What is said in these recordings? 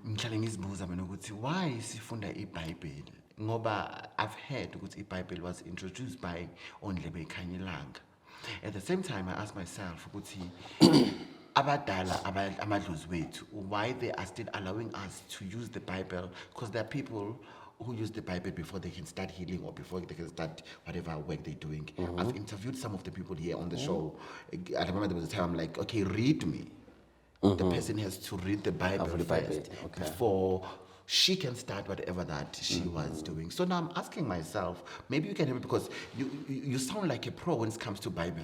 ngihlale ngizibuza mina ukuthi why sifunda iBhayibheli ngoba I've heard ukuthi iBhayibheli was introduced by Ondlebe Khanyilanga. At the same time I ask myself ukuthi abadala amadlozi wethu why they are still allowing us to use the Bible, because there are people who use the Bible before they can start healing or before they can start whatever work they're doing. I've interviewed some of the people here on the show. I remember there was a time I'm like, okay, read me. The person has to read the Bible first before she can start whatever that she was doing. So now I'm asking myself, maybe you can help me, because you sound like a pro when it comes to Bible.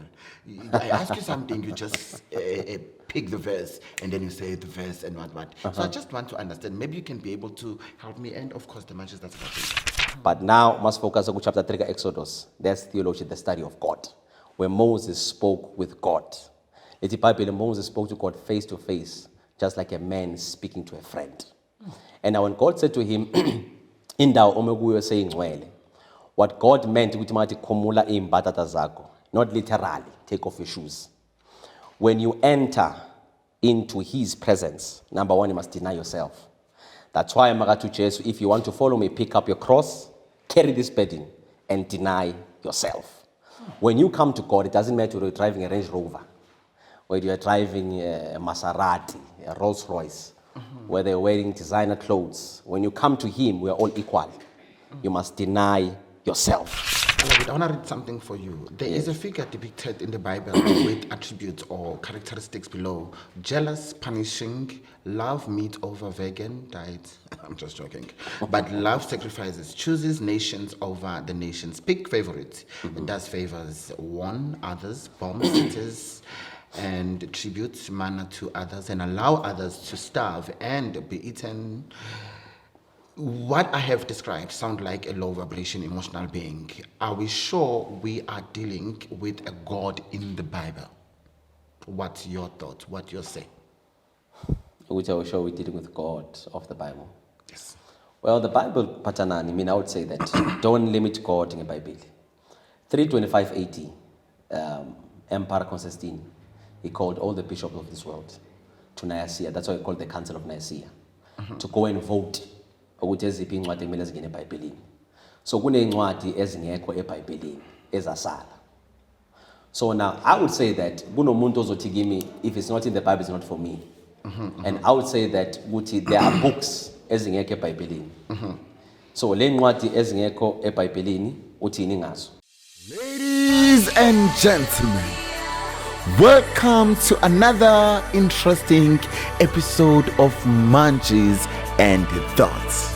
I ask you something, you just pick the verse and then you say the verse and what. So I just want to understand. Maybe you can be able to help me, and of course the matches that's happening. But now must focus on chapter 3 Exodus. That's theology, the study of God, where Moses spoke with God. In the Bible, Moses spoke to God face to face, just like a man speaking to a friend. And now when God said to him, Indawo omekuyo seyingcwele, what God meant ukuthi mathi khumula imbatata zakho, not literally take off your shoes. When you enter into his presence, number one, you must deny yourself. That's why Magatu Jesu, if you want to follow me, pick up your cross, carry this burden, and deny yourself. When you come to God, it doesn't matter whether you're driving a Range Rover, whether you're driving a Maserati, a Rolls Royce, whether you're wearing designer clothes. When you come to him, we are all equal. You must deny yourself. I want to read something for you. There is a figure depicted in the Bible with attributes or characteristics below: jealous, punishing, love meat over vegan diet. I'm just joking. But love sacrifices, chooses nations over the nations, pick favorites, does favors, warn others, bombs cities, and tributes manna to others, and allow others to starve and be eaten. What I have described sound like a low vibration emotional being. Are we sure we are dealing with a God in the Bible? What's your thought? What you say? Which I will show we're dealing with God of the Bible. Yes. Well, the Bible, Patanani, I mean, I would say that don't limit God in the Bible. 325 AD, Emperor Constantine, he called all the bishops of this world to Nicaea. That's why he called the Council of Nicaea, to go and vote. Ukuthi eziphi incwadi ekumele ezingene eBhayibhelini. So kuney'ncwadi ezingekho eBhayibhelini ezasala. So now I would say that kunomuntu ozothi kimi, if it's not in the Bible, it's not for me. And I would say that ukuthi there are books ezingekho eBhayibhelini. So le ncwadi ezingekho eBhayibhelini uthini ngazo? Ladies and gentlemen, welcome to another interesting episode of Manches and Thoughts.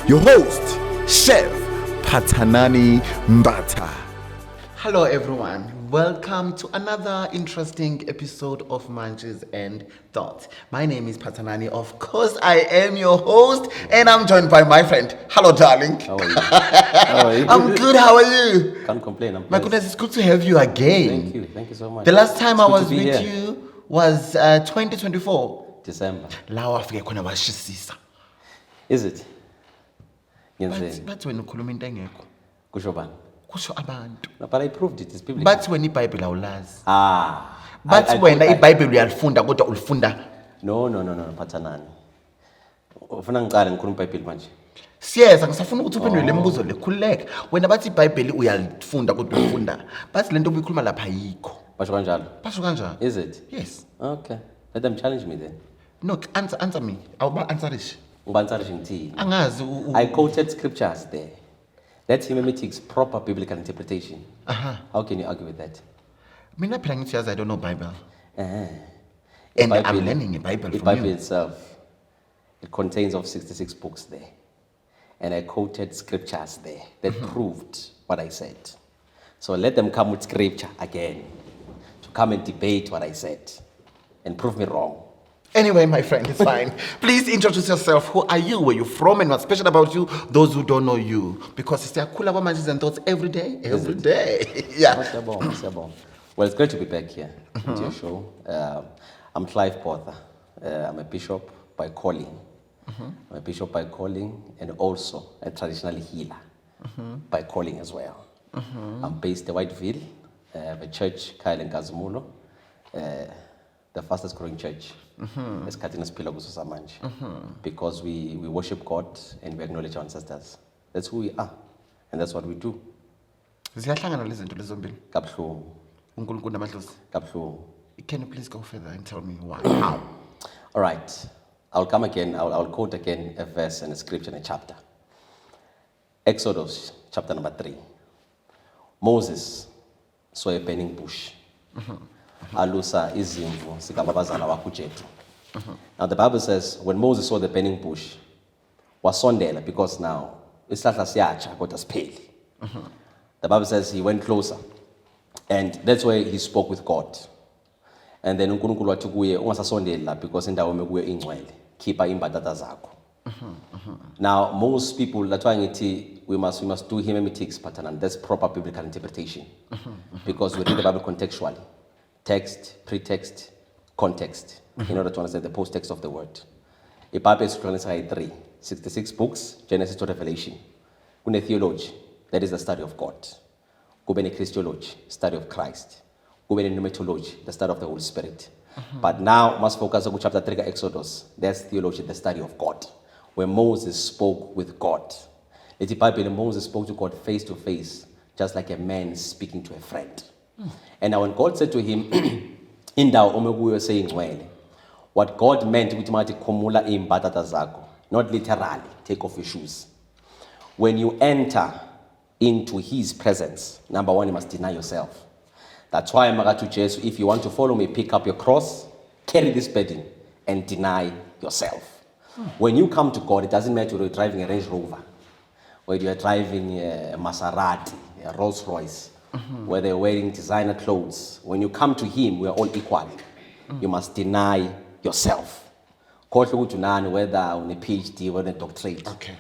Your host, Chef Patanani Mbata. Hello everyone, welcome to another interesting episode of Manches and Thoughts. My name is Patanani, of course I am your host, and I'm joined by my friend. Hello darling. How are you? How are you? I'm good, how are you? Can't complain. I'm My blessed. goodness, it's good to have you again. Thank you so much. The last time It's I good was to be with here. you was 2024. December. La wafike khona washisisa. Is it? Ngenzeni? Bathi wena ukhuluma into engekho. Kusho bani? Kusho abantu. No, but I proved it. It's biblical. Bathi wena iBhayibheli awulazi. I Bathi wena iBhayibheli uyalifunda kodwa ulifunda. No, Pathanani. Ufuna ngiqale ngikhuluma iBhayibheli manje. Siyeza ngisafuna ukuthi uphendule le mibuzo le. Khululeka. Wena bathi iBhayibheli uyalifunda kodwa ulifunda. Bathi lento obuyikhuluma lapha ayikho. Basho kanjalo? Basho kanjani? Is it? Yes. Okay. Let them challenge me then. No, answer me. Awuba answerish. Ngibansalishe ngithini? Angazi I quoted scriptures there. That's hermeneutics, proper biblical interpretation. How can you argue with that? Mina phela ngithi yazi I don't know Bible. The And Bible- I'm learning the Bible The from Bible you. itself, it contains of 66 books there. And I quoted scriptures there that proved what I said. So let them come with scripture again to come and debate what I said and prove me wrong. Anyway, my friend, it's fine. Please introduce yourself. Who are you? Where you from? And what's special about you? Those who don't know you. Because it's cool about Manches and Thoughts every day. Every day. Yeah. Siyabonga. Well, it's great to be back here at your show. I'm Clive Porter. I'm a bishop by calling. I'm a bishop by calling and also a traditional healer by calling as well. I'm based in Whiteville, a church, Kyle and Kazumulo, the fastest growing church esikhathini esiphila kuso samanje. Because we worship God and we acknowledge our ancestors. That's who we are, and that's what we do. Ziyahlangana lezi zinto lezi zombili. Kabuhlungu, uNkulunkulu namadlozi. kabuhlungu. Can you please go further and tell me why? How? All right, I'll come again, I'll quote again a verse and a scripture and a chapter. Exodus chapter number 3. Moses saw a burning bush. Alusa izimvu sikababazala wakho uJethro. Now the Bible says when Moses saw the burning bush, wasondela because now isihlahla siyatsha kodwa sipheli. The Bible says he went closer, and that's where he spoke with God. And then uNkulunkulu wathi kuye ungasasondeli la because indawo mekuyo ingcwele, khipha imbatata zakho. Now most people, that's why ngithi we must do hermeneutics pattern, that's proper biblical interpretation. Because we read the Bible contextually. Text, pretext, context, in order to understand the post-text of the word. The Bible is organized by 3, 66 books, Genesis to Revelation. Kune theology, that is the study of God. Kubene Christology, study of Christ. Kubene pneumatology, the study of the Holy Spirit. But now, must focus on chapter 3 Exodus. That's theology, the study of God, where Moses spoke with God. The Bible, Moses spoke to God face to face, just like a man speaking to a friend. And now when God said to him, indawo omekuyo seyingcwele, what God meant ukuthi mathi khumula imbatata zakho, not literally take off your shoes. When you enter into his presence, number one, you must deny yourself. That's why Magatu Jesus, if you want to follow me, pick up your cross, carry this burden, and deny yourself. When you come to God, it doesn't matter whether you're driving a Range Rover, whether you're driving a Maserati, a Rolls Royce, whether you're wearing designer clothes. When you come to him, we are all equal. You must deny yourself. Whether on a PhD or a doctorate. Okay.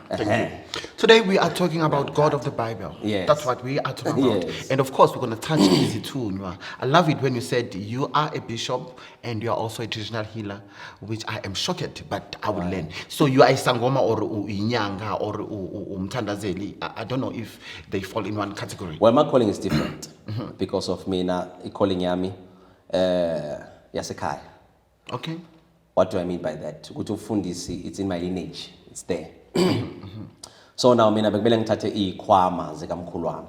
Thank you. Today we are talking about God of the Bible. Yes. That's what we are talking about. Yes. And of course, we're going to touch easy too. Nwa. I love it when you said you are a bishop and you are also a traditional healer, which I am shocked, but I will learn. So you are a sangoma or inyanga or umtandazeli. I don't know if they fall in one category. Well, my calling is different because of me now calling yami yasekhaya. Okay. What do I mean by that? Ukufundisi, it's in my lineage. It's there. So now mina bekumele ngithathe ikhwama zikamkhulu wami.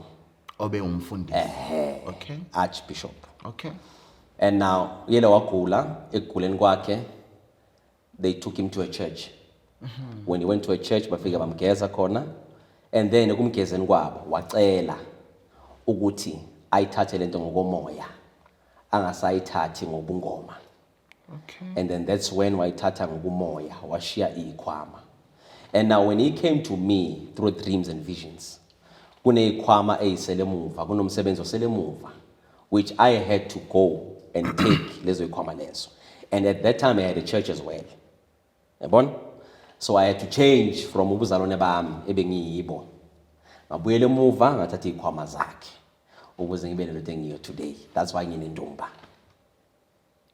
Obe umfundisi. Okay. Archbishop. Okay. And now yele wagula, ekuguleni kwakhe, they took him to a church. When he went to a church, bafika bamgeza khona, and then ekumgezeni kwabo wacela ukuthi ayithathe lento ngokomoya, angasayithathi ngobungoma. Okay. And then that's when wayithatha ngokumoya washiya ikhwama. And now when he came to me through dreams and visions, kuneyikhwama eyisele emuva, kunomsebenzi osele emuva, which I had to go and take lezo yikhwama lezo. And at that time I had a church as well. Yabona? So I had to change from ubuzalwane bami ebengiyibo. Ngabuyela emuva ngathatha ikhwama zakhe ukuze ngibe lento engiyo today. That's why nginendumba.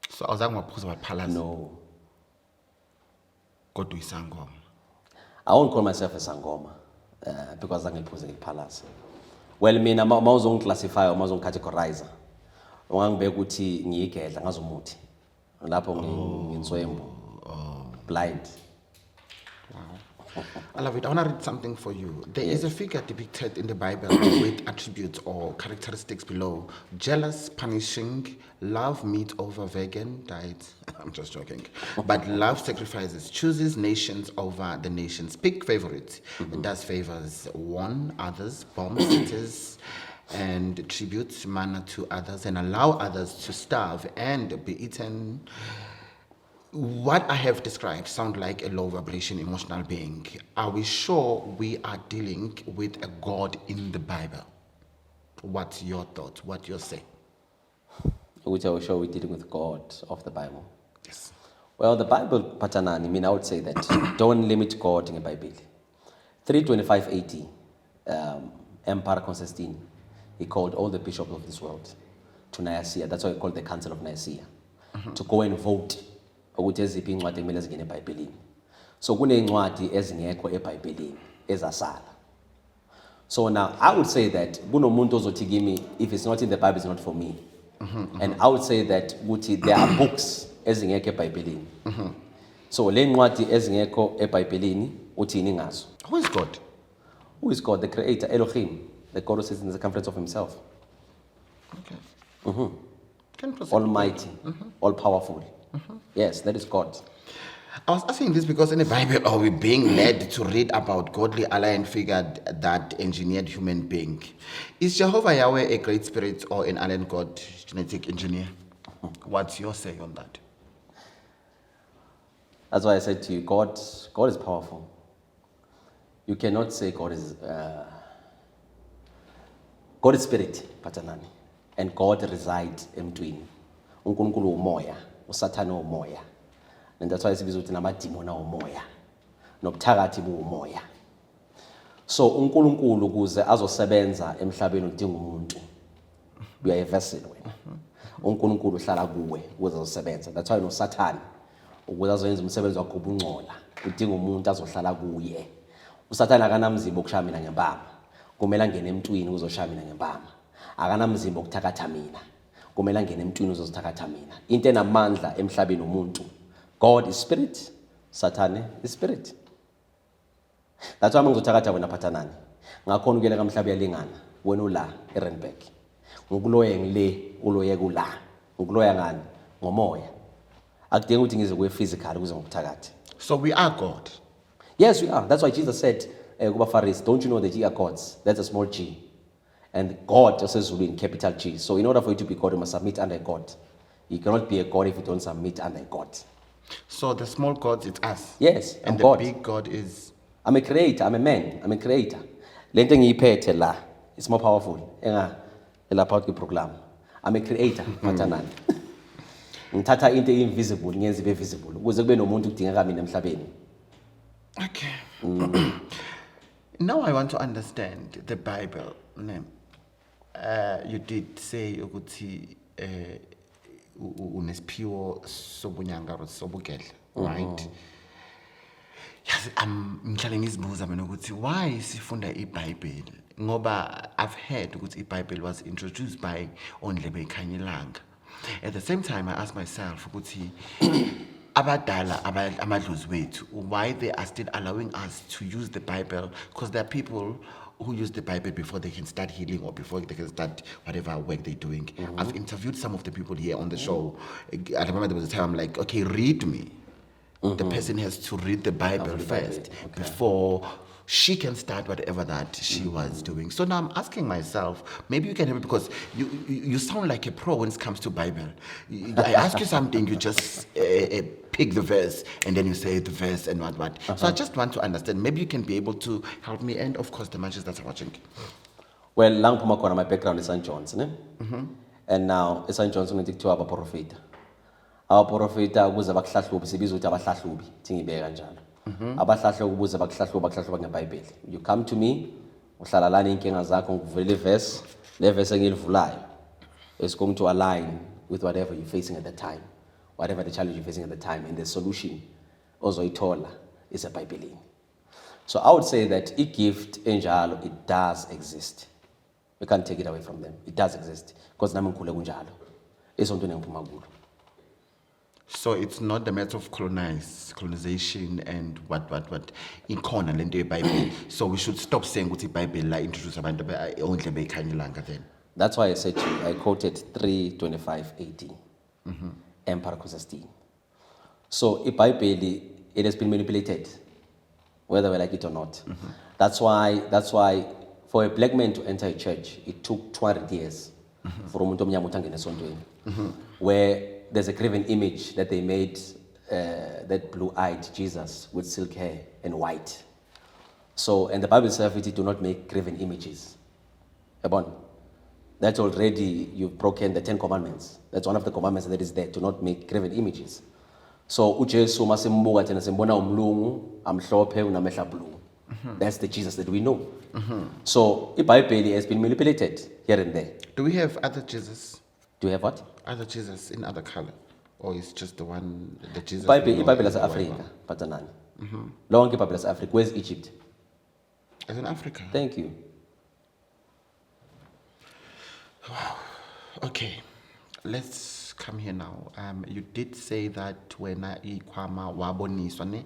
So awuzange waphuza waphalaza. No. Kodwa isangoma. I won't call myself a sangoma because angiphuze ngiphalasa. Well, mina mawuzongiclassify or mawuzongicategorize, ungangibeka ukuthi ngiyigedla ngazomuthi. Lapho nginswembu. Blind. I love it. I want to read something for you. There is a figure depicted in the Bible with attributes or characteristics below. Jealous, punishing, love meat over vegan diet. I'm just joking. But love sacrifices, chooses nations over the nations. Pick favorites. Does favors one others, bombs cities, and tributes manna to others, and allow others to starve and be eaten. What I have described sound like a low vibration emotional being. Are we sure we are dealing with a God in the Bible? What's your thought? What you say? Which I was sure we're dealing with God of the Bible. Yes. Well, the Bible pattern, I mean, I would say that don't limit God in the Bible. 325 AD, Emperor Constantine, he called all the bishops of this world to Nicaea. That's why he called the Council of Nicaea, to go and vote. Ukuthi eziphi incwadi ekumele zingene eBhayibhelini. So kuney'ncwadi ezingekho eBhayibhelini ezasala. So now I would say that kunomuntu ozothi kimi, if it's not in the Bible, it's not for me. And I would say that ukuthi there are books ezingekho eBhayibhelini. So le ncwadi ezingekho eBhayibhelini uthini ngazo? Who is God? Who is God? The creator, Elohim, the God who sits in the circumference of himself. Okay. Can you proceed? Almighty, all powerful. Yes, that is God. I was asking this because in the Bible, are we being led to read about godly alien figure that engineered human being? Is Jehovah Yahweh a great spirit or an alien god genetic engineer? What's your say on that? That's why I said to you, God is powerful. You cannot say God is spirit, patanani, and God resides emntwini. uNkulunkulu umoya, uSathane umoya. And that's why sibiza ukuthi namadimoni awumoya. Nobuthakathi buumoya. So uNkulunkulu kuze azosebenza emhlabeni udinga umuntu. You are a vessel wena. uNkulunkulu uhlala kuwe ukuze azosebenza. That's why noSathane ukuze azoyenza umsebenzi wakhe ubungcola udinga umuntu azohlala kuye. uSathane akanamzimba okushaya mina ngempama. Kumele angene emntwini uzoshaya mina ngempama. Akanamzimba okuthakatha mina. Kumele angene emntwini uzozithakatha mina. Into enamandla emhlabeni umuntu. God is spirit, Sathane is spirit. That's why mangizothakatha wena phathanani. Ngakhona ukuyela kamhlabi yalingana wena ula eRandburg. Ngokuloya ngile uloye kula. Ngokuloya ngani? Ngomoya. Akudingi ukuthi ngize kuwe physical ukuze ngokuthakathe. So we are God. Yes, we are. That's why Jesus said, kuba Pharisees, don't you know that ye are gods? That's a small g. And God just says in capital G. So in order for you to be God, you must submit under God. You cannot be a God if you don't submit under God. So the small gods, it's us. Yes, And I'm the God. big God is... I'm a creator, I'm a man, I'm a creator. Lento ngiyiphethe la, it's more powerful. Elapha program. I'm a creator, phathanani. Ngithatha into invisible, ngiyenza ibe visible. Ukuze kube nomuntu kudingeka mina emhlabeni. Okay. Now I want to understand the Bible. You did say ukuthi unesiphiwo sobunyanga sobugedla, right? Yes, ngihlale ngizibuza mina ukuthi why sifunda iBhayibheli? Ngoba I've heard ukuthi iBhayibheli was introduced by Ondlebe Ikhanyilanga. At the same time I ask myself ukuthi abadala amadlozi wethu, why they are still allowing us to use the Bible, because there are people who use the Bible before they can start healing or before they can start whatever work they're doing. I've interviewed some of the people here on the show. I remember there was a time I'm like, okay, read me. The person has to read the Bible first before she can start whatever that she was doing. So now I'm asking myself, maybe you can help me because you sound like a pro when it comes to Bible. I ask you something, you just pick the verse and then you say the verse and what. So I just want to understand. Maybe you can be able to help me and of course the matches that are watching. Well, lang puma kona, my background is St. John's, ne? And now St. John's ngithiwa abaprofeta. Abaprofeta ukuze bakuhlahlubi sibiza ukuthi abahlahlubi thingibeka kanjalo. Abahlahlubi ukuze bakuhlahluba ngeBhayibheli. You come to me, uhlala lana inkinga zakho ngikuvulele iverse, le verse engilivulayo is going to align with whatever you're facing at the time. Whatever the challenge you're facing at the time, and the solution ozoyithola is eBhayibhelini. So I would say that a gift enjalo, it does exist. We can't take it away from them. It does exist because nami ngikhule kunjalo. Esonto engiphuma kulo. So it's not the matter of colonization and what ikhona lento yeBhayibheli. So we should stop saying ukuthi iBhayibheli la introduce abantu Ondlebe Ikhanyilanga then. That's why I said to you, I quoted 325 AD. Emperor Constantine. So iBhayibheli, it has been manipulated, whether we like it or not. That's why for a black man to enter a church, it took 200 years for umuntu omnyama ukuthi angene esontweni. Where there's a graven image that they made, that blue-eyed Jesus with silk hair and white. So, and the Bible says it do not make graven images. Ebon, that's already, you've broken the 10 commandments. That's one of the commandments that is there, to not make graven images. So, uJesu masimbuka thina simbona umlungu, amhlophe unamehla blue. That's the Jesus that we know. So, iBhayibheli has been manipulated here and there. Do we have other Jesus? Do you have what? Other Jesus in other color? Or is just the one, the Jesus? iBhayibheli is Africa, phathanani. Lonke iBhayibheli is Africa. Where's Egypt? It's in Africa. Thank you. Okay, let's come here now. You did say that when ikwama waboniswa ne,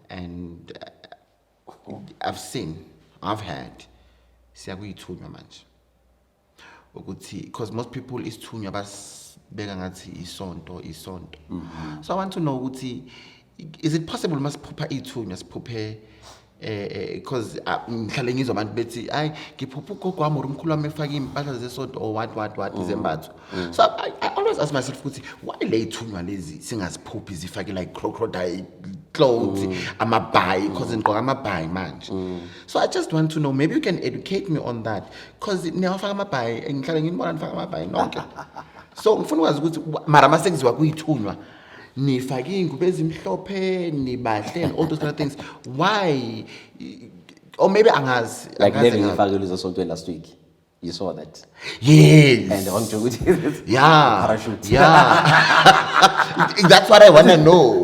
and I've heard, siyakuyithunywa manje. Ukuthi, because most people isithunywa basibeka ngathi isonto. So I want to know ukuthi, is it possible masiphupha ithunywa siphuphe because ngihlale ngizwa abantu bethi ay ngiphupha ugogo wami or umkhulu wami efaka impahla zesonto or what izembatho. So I always ask myself ukuthi why le ithunywa lezi singaziphuphi zifake like crocodile clothes amabhayi because ngigqoka amabhayi manje. So I just want to know, maybe you can educate me on that because niyafaka amabhayi ngihlale ngibona nifaka amabhayi nonke. So ngifuna ukwazi ukuthi mara masengiziwa kuyithunywa nifake ingubo ezimhlophe nibahle and all those kind of things. Why? Or maybe angazi. Like living in Fagilizo Sonto last week. You saw that. Yes. And on to yeah. Parachute. Yeah. That's what I want to know.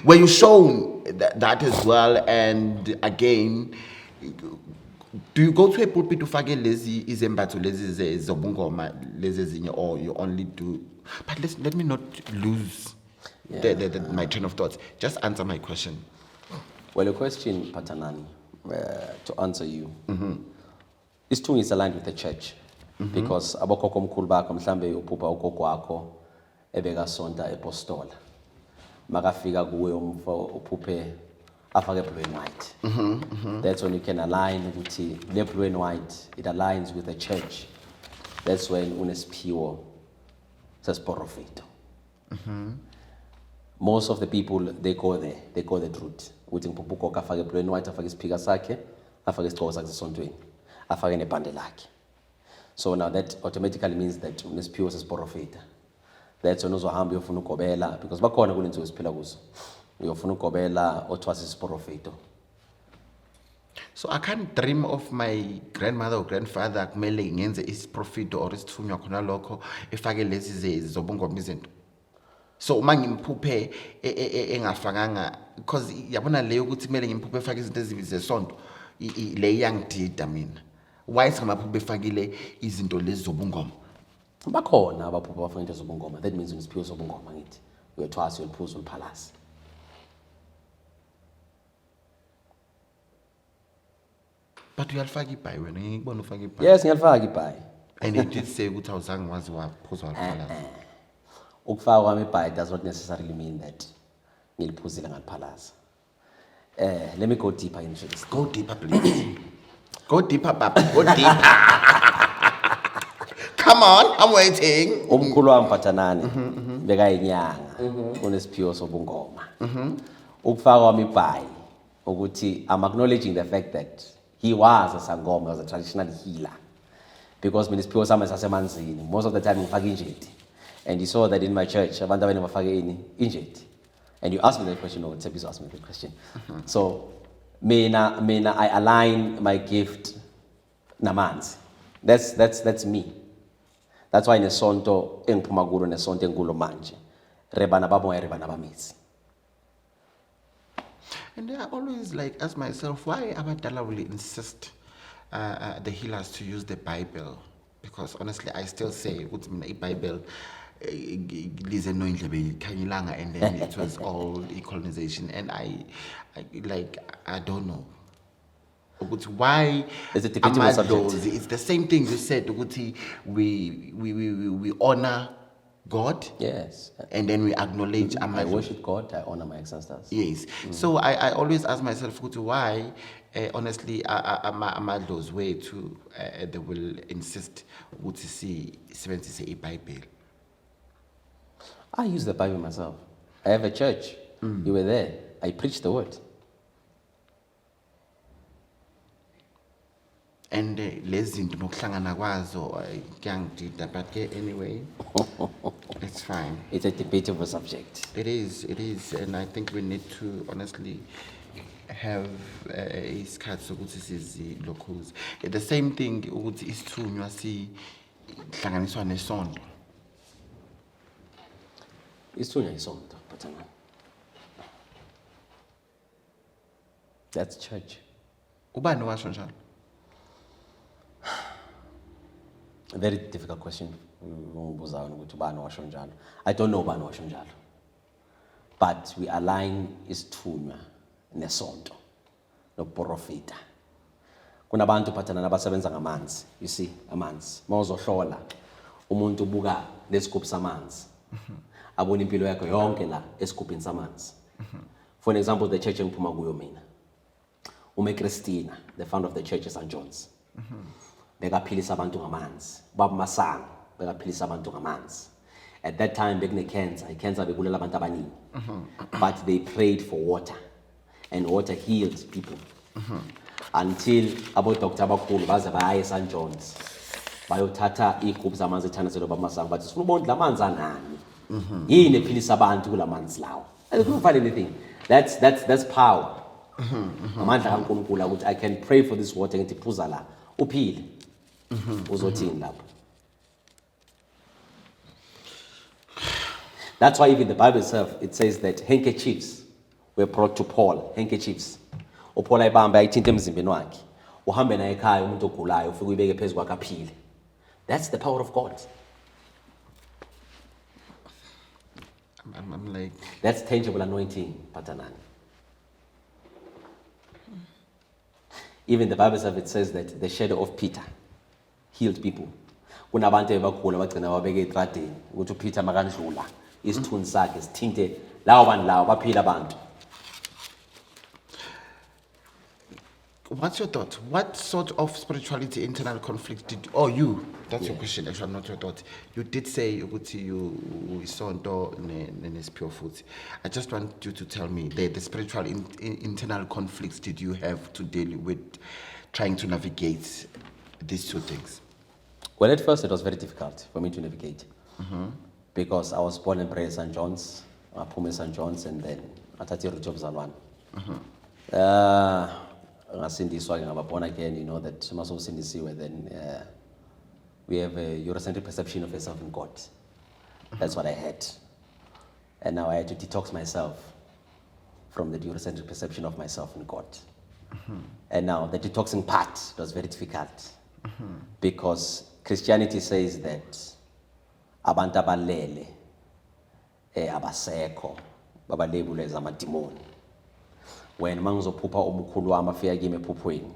Were you shown that as well? And again, do you go to a pulpit to fage lezi izembatho lezi zobungoma lezi zinye, or you only do? But let me not lose my train of thoughts. Just answer my question. Well, your question, Patanani, to answer you, this too is aligned with the church, because abokoko mkhulu bakho mhlambe uphupa ukoko wakho ebeka sonta epostola makafika kuwe umfo uphuphe afake blue and white. That's when you can align ukuthi le blue and white, it aligns with the church. That's when unesiphiwo sesporofito. Most of the people, they go there, they go the truth. Uthi ngiphupha ugogo afake blue and white, afake isiphika sakhe, afake isigqoko sakhe sesontweni, afake nebhande lakhe. So now that automatically means that unesiphiwo sesporofita. That's when uzohamba uyofuna ukugobela, because bakhona kulenzo esiphila kuzo. Uyofuna ukugobela othiwa sisporofito. So I can't dream of my grandmother or grandfather kumele ngenze isiprofito or isithunywa khona lokho efake lezi zobungoma izinto. So uma ngimphuphe engafakanga, because yabona leyo ukuthi kumele ngimphuphe efake izinto ezizesonto le yangidida mina. Why singamaphuphe efakile izinto lezi zobungoma? Bakhona abaphupha abafaka into zobungoma. That means unesiphiwo sobungoma ngithi. Uyothwasa uyoliphuza uliphalasi. But uyalifaka ibhayi wena, ngikubona ufaka ibhayi. Yes, ngiyalifaka ibhayi. And it did say ukuthi awuzange wazi waphuza waliphalasa. Ukufaka kwami ibhayi does not necessarily mean that ngiliphuzile ngaliphalasa. Let me go deeper into this. Go deeper, please. Go deeper, Papa. Go deeper. Come on, I'm waiting. Umkhulu wami Phatanani bekayinyanga unesiphiwo sobungoma. Ukufaka kwami ibhayi ukuthi I'm acknowledging the fact that he was a sangoma, was a traditional healer. Because mina isiphiwo sami sasemanzini, most of the time ngifaka injeti. And you saw that in my church, abantu abanye bafake ini injeti. And you asked me that question, or Tsepiso asked me that question. So mina I align my gift namanzi. That's me. That's why nesonto engiphuma kulo nesonto engulo manje. Rebana baboya rebana bamizi. And I always ask myself, why Abadala will insist the healers to use the Bible? Because honestly, I still say, what's the Bible? And then it was all colonization, and I don't know. Why? It's a debatable subject. It's the same thing you said. We honor God. Yes. And then we acknowledge I worship God, I honor my ancestors. Yes. So I always ask myself, why, honestly, Amadlo's way to, they will insist to see a Bible. I use the Bible myself. I have a church. You were there. I preach the word. And lezinto nokuhlangana kwazo ngiyangidida, but anyway, it's fine. It's a debatable subject. It is, and I think we need to honestly have isikhathi sokuthi sizilokhuze. The same thing ukuthi isithunywa sihlanganiswa nesonto. Isithunywa isonto, Phatanani. That's church. Ubani washo njalo? A very difficult question. I don't know ubani washo njalo. But we align isithunywa nesonto nokuprofita. Kunabantu phathana nabasebenza ngamanzi. You see, amanzi. Mawuzohlola umuntu ubuka lesigubhu samanzi. Abona impilo yakho yonke la esigubhini samanzi. For an example, the church engiphuma kuyo mina. Christina, the founder of the church of St. John's. Bekaphilisa abantu ngamanzi. Baba Masango bekaphilisa abantu ngamanzi. At that time cancer bekulela abantu abaningi. But they prayed for water, and water healed people. Until abo doctor abakhulu baze baya eSt. John's bayothatha igubhu zamanzi ethandazelwe Baba Masango bathi sifuna ubondla amanzi anani. Yini ephilisa abantu kulamanzi lawo. I couldn't find anything. That's power. Amandla kaNkulunkulu ukuthi I can pray for this water ngithi phuza la uphile. Uzothini lapho. That's why even the Bible itself, it says that handkerchiefs were brought to Paul. Handkerchiefs. UPaul ayibamba ayithinta emzimbeni wakhe. Uhambe naye ekhaya umuntu ogulayo ufike uyibeke phezu kwakhe aphile. That's the power of God. I'm like, that's tangible anointing, Patanani. Even the Bible itself, it says that the shadow of Peter healed people. Kunabantu ebakula bagcina babeke etradeni ukuthi uPeter makandlula isithunzi sakhe sithinte lawo bantu lawo baphila abantu. What's your thought? What sort of spirituality internal conflict that's your question actually, not your thought. You did say ukuthi you isonto nesiphiwo futhi. I just want you to tell me the spiritual internal conflicts did you have to deal with trying to navigate these two things? Well, at first it was very difficult for me to navigate because I was born and bred in St. John's, Phume St. John's, and then athathe iroute yobuzalwane. Ngasindiswa ngaba born again, you know that masosindisiwe then we have a Eurocentric perception of yourself in God. That's what I had. And now I had to detox myself from the Eurocentric perception of myself in God. And now the detoxing part was very difficult because Christianity says that abantu abalele abasekho babalebule as amadimoni. When mangizophupha umukhulu wami afika kimi ephuphweni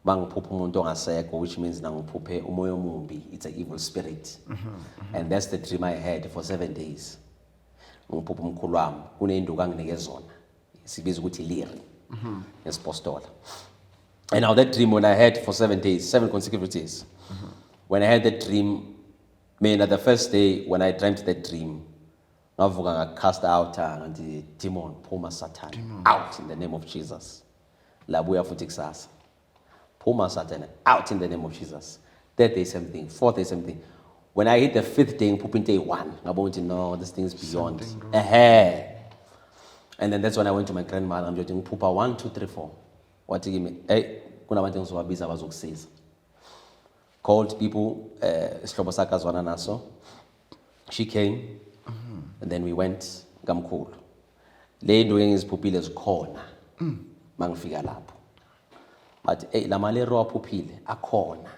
bangiphupha umuntu ongasekho, which means nangiphuphe umoya omumbi, it's an evil spirit. And that's the dream I had for 7 days. Ngiphupha umkhulu wami kuney'nduku anginike zona sibiza ukuthi liri esipostola. And now that dream when I had for 7 days, 7 consecutive days, when I had that dream, the first day when I dreamt that dream, ngavuka cast out nganti demon phuma Satan out in the name of Jesus. Labuya futhi kusasa. Phuma Satan out in the name of Jesus. Third day same thing, fourth day same thing. When I hit the 5th day ngiphupha into eyi-1 ngabona ukuthi no, this thing is beyond. And then that's when I went to my grandmother ngiyothi ngiphupha 1 2 3 4. Wathi kimi hey kunabantu engizobabiza abazokusiza. Called people isihlobo sakhe azwana naso. She came. And then we went ngamkhulu. Le nto engiziphuphile zikhona mangifika lapho. But la malero aphuphile akhona.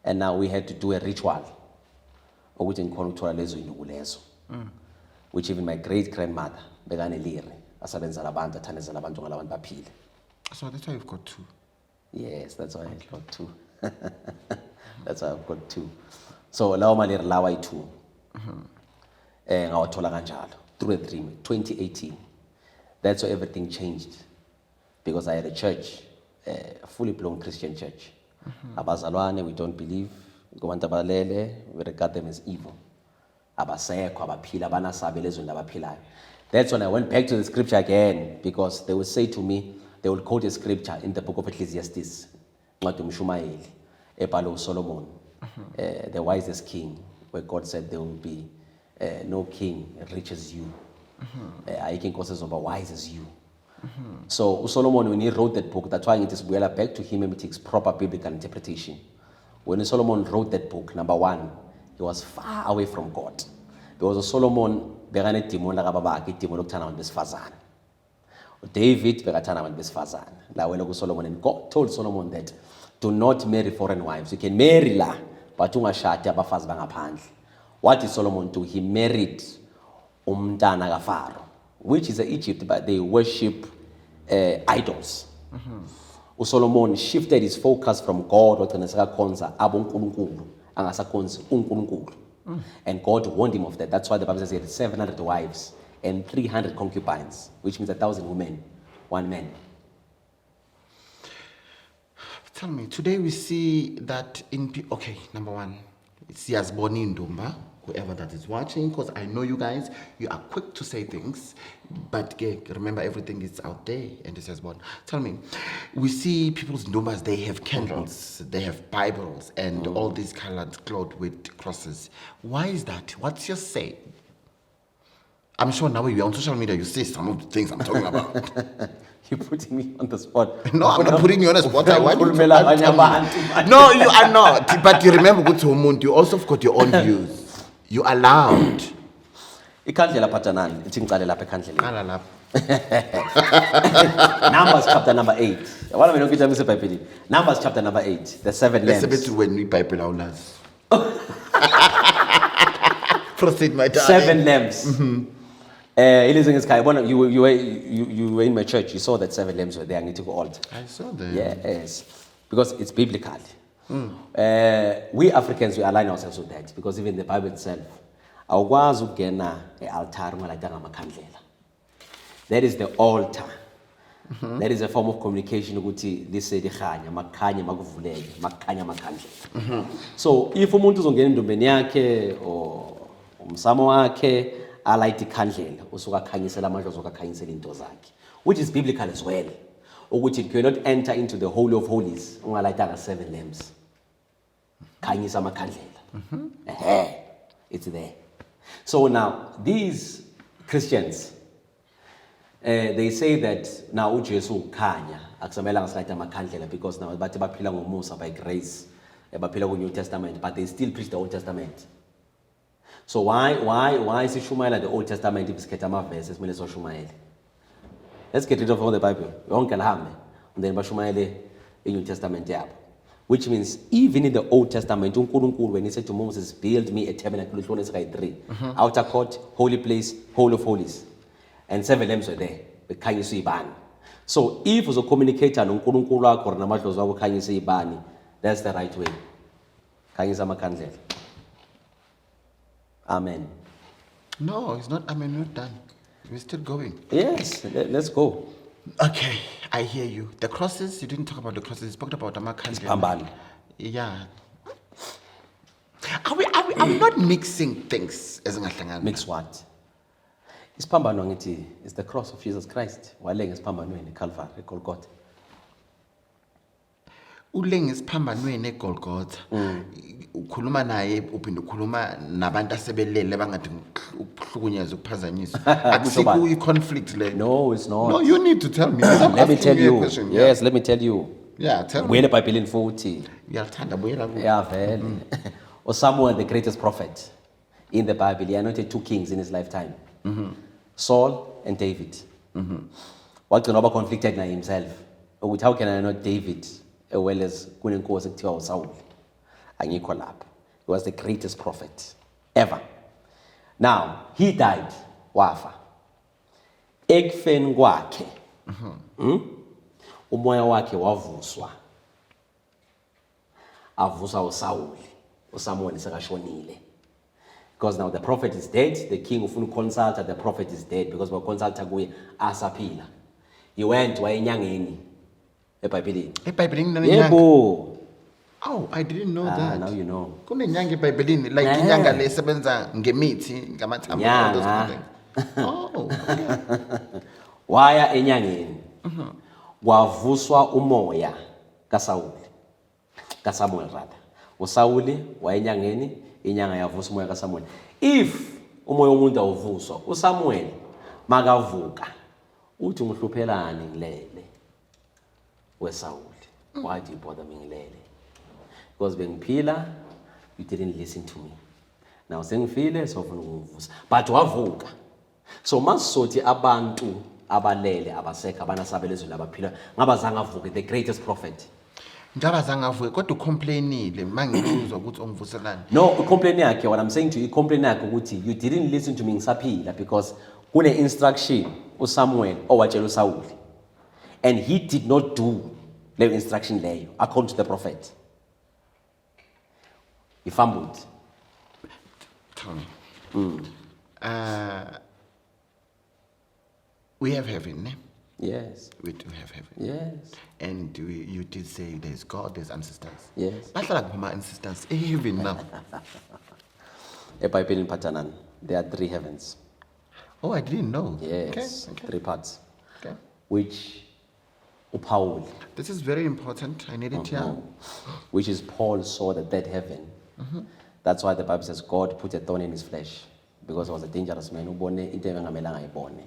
And now we had to do a ritual ukuthi ngikhona ukuthola lezo zinto kulezo. Which even my great grandmother bekaneliri asebenzela abantu athandezela abantu ngalabantu baphile. So that's why you've got 2. Yes, that's why I've got 2. That's why I've got 2. So lawo maliri lawa yi-2. Ngawathola kanjalo through a dream 2018. That's why everything changed because I had a church, a fully blown Christian church. Abazalwane, we don't believe. Kubantu abalele, we regard them as evil. Abasekho abaphila banasabe lezo abaphilayo. That's when I went back to the scripture again because they would say to me, they would quote a scripture in the book of Ecclesiastes, Ncwadi uMshumayeli, ebhalwe Solomon, the wisest king, where God said there will be no king rich as you. I can cause over wise as you. So Solomon, when he wrote that book, that's why it is back to him and it takes proper biblical interpretation. When Solomon wrote that book, number 1, he was far away from God. Because Solomon bekane demon la kababakhe demon okuthanda abantu besifazane. David bekathanda abantu besifazane. La wena ku Solomon, and God told Solomon that do not marry foreign wives. You can marry la, but ungashadi abafazi bangaphandle. What did Solomon do? He married umntana kaFaro, which is Egypt, but they worship idols. USolomon shifted his focus from God wagcina sekakhonza abonkulunkulu angasakhonzi uNkulunkulu. And God warned him of that. That's why the Bible says he had 700 wives and 300 concubines, which means 1,000 women, one man. Tell me, today we see that okay, number one, it's Yazboni Ndumba, whoever that is watching, because I know you guys, you are quick to say things, but remember everything is out there and it says born. Tell me, we see people's Ndumbas, they have candles, they have Bibles, and all these colored cloth with crosses. Why is that? What's your say? I'm sure now you're on social media, you see some of the things I'm talking about. You're putting me on the spot. No, I'm not putting you on the spot. I want you to No, you are not. But you remember, you also have got your own views. You allowed. Ikhandlela phatanani ithi ngicale lapha ekhandleni. Qala lapha. Numbers chapter number 8. Yabona mina ngikuthi amise eBhayibhelini. Numbers chapter number 8. The 7 lamps. Let's when we Bible awulazi. Proceed, my darling. 7 lamps. Ilizwe ngesikhayi yabona you were in my church, you saw that 7 lamps were there ngithi ku altar. I saw them. Yes. Because it's biblical. We Africans, we align ourselves with that because even the Bible itself, awukwazi ukungena e-altar ungalayitanga amakhandlela. That is the altar. That is a form of communication ukuthi liselikhanya makhanye makuvuleke makhanya amakhandlela. So if umuntu uzongena endombeni yakhe or umsamo wakhe alayita ikhandlela usuka akhanyisela amandla usuka akhanyisela into zakhe, which is biblical as well. Ukuthi you cannot enter into the holy of holies ungalayitanga 7 lamps. Khanyisa amakhandlela. It's there. So now these Christians, they say that now uJesu ukhanya akusamelanga silayita amakhandlela because now bathi baphila ngomusa by grace, baphila ku New Testament, but they still preach the Old Testament. So why sishumayela the Old Testament if sikhetha amavesi esimele soshumayele? Let's get rid of all the Bible. Yonke lihambe and then bashumayele New Testament yabo. Which means even in the Old Testament, uNkulunkulu when he said to Moses, build me a tabernacle, Deuteronomy 3, outer court, holy place, holy of holies. And 7 lamps were there. Bekhanyisa ibani. So if uzocommunicate noNkulunkulu wakho namadlozi wakho khanyisa ibani, that's the right way. Khanyisa amakhandlela. Amen. No, it's not. Amen. We're not done. We're still going. Yes, let's go. Okay, I hear you. The crosses, you didn't talk about the crosses. You spoke about amakhandlela. Phambano. Yeah. Are we not mixing things as ngahlangana? Mix what? Isiphambano ngithi is the cross of Jesus Christ. Walenga isiphambanweni eCalvary eGolgotha. Ulenga isiphambanweni eGolgotha. Ukhuluma naye uphinde ukhuluma nabantu asebelele bangade ukuhlukunyezwa ukuphazanyiswa. Akusikho i-conflict le. No, it's not. No, you need to tell me. I'm Let me asking tell a you. question, Yes, let me tell you. Yeah, tell me. Buyele eBhayibhelini futhi. Uyathanda buyela ku. Yeah, vele. Or Samuel, the greatest prophet in the Bible, he anointed 2 kings in his lifetime. Saul and David. Wagcina waba conflicted na himself. Ukuthi how can I anoint David as well as kunenkosi ekuthiwa uSaul? Angikho lapho. He was the greatest prophet ever. Now, he died, wafa. Ekufeni kwakhe. Umoya wakhe wavuswa. Avusa uSaul. uSamuel sekashonile. Because now the prophet is dead, the king ufuna uconsulta, the prophet is dead because baconsulta kuye asaphila. He went wayenyangeni eBhayibhelini. eBhayibhelini nanenyanga. Yebo. Oh, I didn't know that. Now you know. Kunenyanga eBhayibhelini like inyanga le sebenza ngemithi ngamathambo all those kind of things. Oh, okay. Waya enyangeni. Kwavuswa umoya kaSamuel rather. uSawuli wayenyangeni, inyanga yavusa umoya kaSamuel. If umoya womuntu awuvuswa, uSamuel makavuka uthi ngihluphelani ngilele weSawuli. Why do you bother me ngilele? Because bengiphila, you didn't listen to me. Now sengifile sofuna ukuvusa. But wavuka. So masisothi abantu abalele abasekho abanasabelezwe labaphila ngabazange avuke, the greatest prophet. Njalo zangavuke kodwa ucomplainile mangikuzwa ukuthi ongivuselani. No, complain yakhe, what I'm saying to you, complain yakhe ukuthi you didn't listen to me ngisaphila because kune instruction uSamuel owatshela uSawuli. And he did not do leyo instruction leyo according to the prophet. He fumbled. Tony. We have heaven, ne? Yes. We do have heaven. Yes. And you did say there's God, there's ancestors. Yes. Bahlala kuphi ama-ancestors heaven now? eBhayibhelini phathanani, there are 3 heavens. Oh, I didn't know. Yes. Okay. 3 parts. Okay. Which Paul, This is very important. I need it here. which is Paul saw the third heaven. That's why the Bible says God put a thorn in his flesh because he was a dangerous man. Ubone into engamelanga ayibone.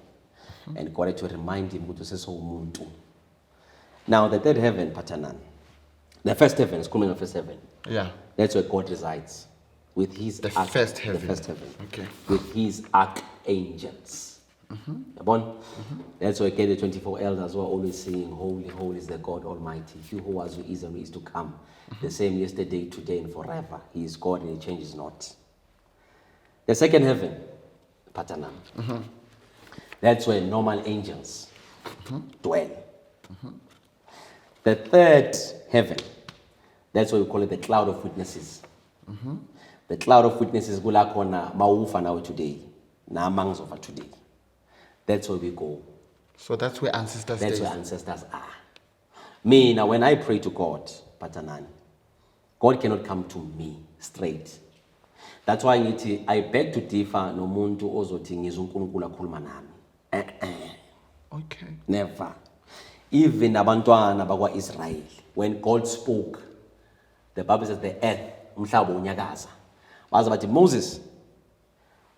And God had to remind him ukuthi usesewumuntu. Now the third heaven phathanani. The first heaven is calling the first heaven. Yeah. That's where God resides with his The first heaven. The first heaven. Okay. With his archangels. Yabona? That's why again the 24 elders were always saying, Holy, holy is the God Almighty. He who was, who is, and who is to come. The same yesterday, today, and forever. He is God and he changes not. The second heaven, Patanan. That's where normal angels dwell. The third heaven, that's why we call it the cloud of witnesses. The cloud of witnesses kula khona mawufa nawe today, na mangizova today. That's where we go. So that's where ancestors That's stay. where ancestors are. Me, now when I pray to God, Patanani, God cannot come to me straight. That's why I beg to differ no muntu ozothi ngizunkulunkulu akhuluma nami. Okay. Never. Even abantwana bakwa Israel, when God spoke, the Bible says the earth, umhlaba unyakaza. Baza bathi Moses,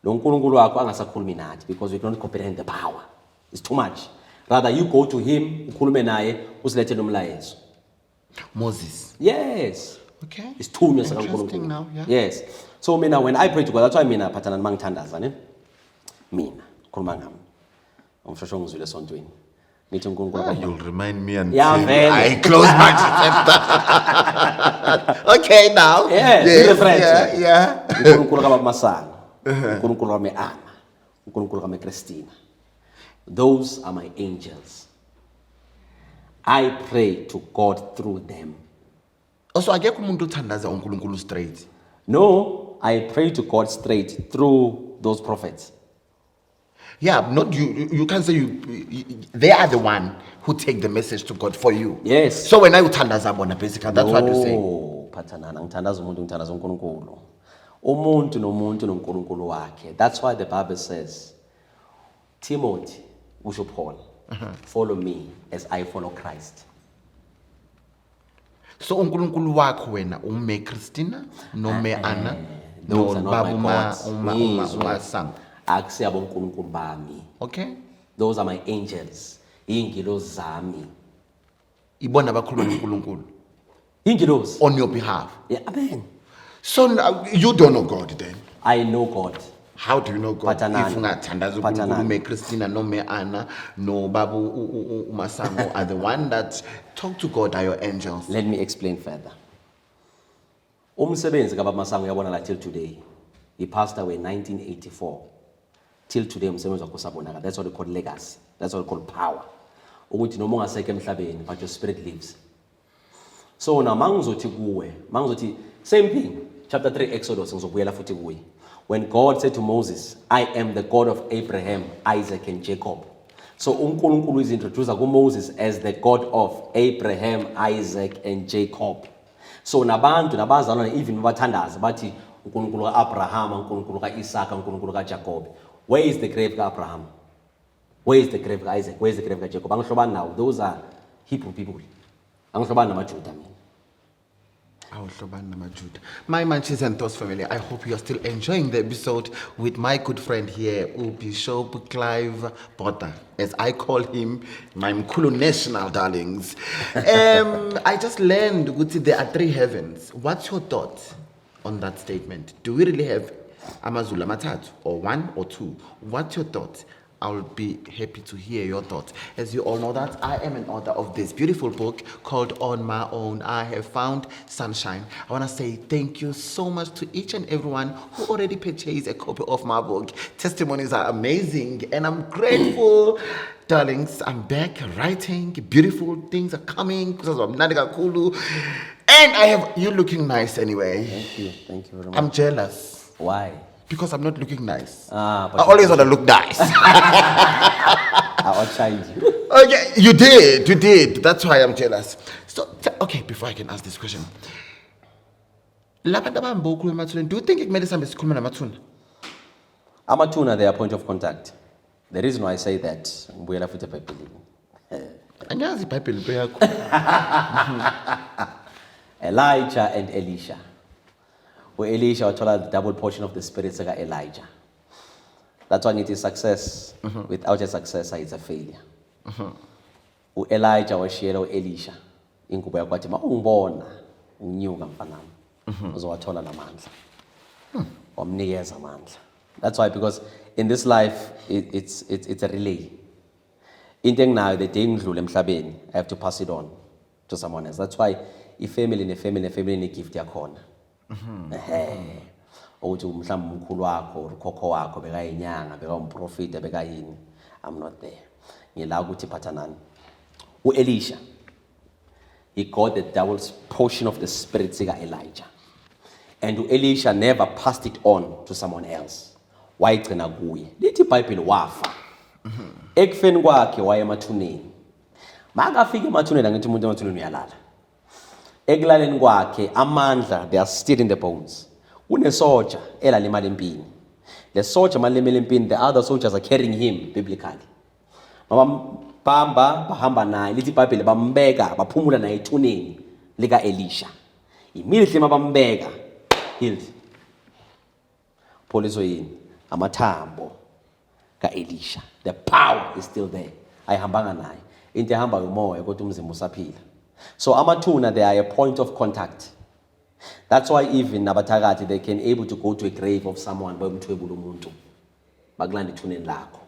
lo nkulunkulu wakho angasakhulumi nathi because we don't comprehend the power. It's too much. Rather you go to him, ukhulume naye, usilethele umlayezo. Moses. Yes. Okay. It's too much. Interesting now, yeah. Yes. So mina when I pray to God, that's why mina phathana mangithandaza ne. Mina khuluma ngami. Umshosho ngizwile esontweni. Ngithi uNkulunkulu You'll remind me until Yeah, vele. I close my chapter. Okay, now. Yeah, Yes, different. yeah. uNkulunkulu kaBaba Masango, uNkulunkulu kami Anna, uNkulunkulu kami Christina. Those are my angels. I pray to God through them. Also, akekho umuntu uthandaza uNkulunkulu straight. No, I pray to God straight through those prophets. Yeah, not you. You can't say they are the one who take the message to God for you. Yes. So when I uthandaza bona, basically, that's what you say. Oh, phathanana ngithandaza umuntu ngithandaza uNkulunkulu. Umuntu nomuntu noNkulunkulu wakhe. That's why the Bible says, Timothy, usho Paul, follow me as I follow Christ. So uNkulunkulu wakho wena ume Christina nome Anna Those are not my gods. Masango. Akusiyabo uNkulunkulu bami. Okay? Those are my angels. Ingilosi zami. Ibona bakhuluma noNkulunkulu Ingilosi. on your behalf. Yeah, amen. So now, you don't know God then. I know God. How do you know God? Phathanani. If ungathandaza Phathanani. uNkulunkulu ume Christina nome Anna no babu uMasango are the one that talk to God are your angels. Let me explain further. Umsebenzi kaBaba Masango uyabona la till today. He passed away in 1984. Till today umsebenzi wakhe usabonakala. That's what they call legacy. That's what they call power. Ukuthi noma ungasekho emhlabeni but your spirit lives. So now mangizothi kuwe, mangizothi same thing. Chapter 3 Exodus ngizobuyela futhi kuwe. When God said to Moses, I am the God of Abraham, Isaac and Jacob. So uNkulunkulu is introduced to Moses as the God of Abraham, Isaac and Jacob. So nabantu nabazalwane even bathandaza bathi uNkulunkulu kaAbraham, uNkulunkulu kaIsaac, uNkulunkulu kaJacob. Where is the grave of Abraham? Where is the grave of Isaac? Where is the grave of Jacob? Angihlobani now. Those are Hebrew people. Angihlobani namaJuda mina. My Manchester and Thoughts family, I hope you are still enjoying the episode with my good friend here, Bishop Clive Potter, as I call him, my Mkulu National darlings. I just learned that there are 3 heavens. What's your thought on that statement? Do we really have Amazulu Matatu or 1 or 2? What's your thought I'll be happy to hear your thoughts. As you all know that I am an author of this beautiful book called On My Own. I have found sunshine. I want to say thank you so much to each and everyone who already purchased a copy of my book. Testimonies are amazing and I'm grateful. Darlings, I'm back writing. Beautiful things are coming. And I have you looking nice anyway. Thank you very much. I'm jealous. Why? Because I'm not looking nice. But I always want to look nice. I outshined you. Okay, you did. That's why I'm jealous. So, okay, before I can ask this question. Do you think it made some sikhuluma Amatuna, they are point of contact. The reason why I say that, Mbuyela futhi eBhayibhelini. Anyazi iBhayibheli into yakho. Elijah and Elisha. Where Elisha wathola the double portion of the spirit sika Elijah. That's why it is success. Without a successor, it's a failure. Elijah washiyela uElisha ingubo yakhe wathi ungibona unginyuka mfanami uzowathola namandla. Wamnikeza amandla. That's why, because in this life it's a relay. Into enginayo the day ngidlule emhlabeni, I have to pass it on to someone else. That's why family ne gift yakhona. Ukuthi mhlawumbe umkhulu wakho ukhokho wakho bekayinyanga bekamprofita bekayini. I'm not there. Ngila ukuthi phathanani. Elisha, he got the double portion of the spirit sika Elijah. And Elisha never passed it on to someone else. Wayigcina kuye. Lithi iBhayibheli wafa. Ekufeni kwakhe waye emathuneni. Makafika emathuneni angithi umuntu emathuneni uyalala. Ekulaleni kwakhe amandla, they are still in the bones. Unesoja elala imali empini. The soldier malemele empini, the other soldiers are carrying him biblically. Bamba bahamba naye, lithi iBhayibheli bambeka baphumula naye ethuneni lika Elisha. Immediately mabambeka healed. Police yini amathambo ka Elisha. The power is still there. Ayihambanga naye. Into ehamba umoya kodwa umzimba usaphila. So amathuna, they are a point of contact. That's why even nabathakathi, they can able to go to a grave of someone bayomthwebula umuntu bakulanda ethuneni lakho.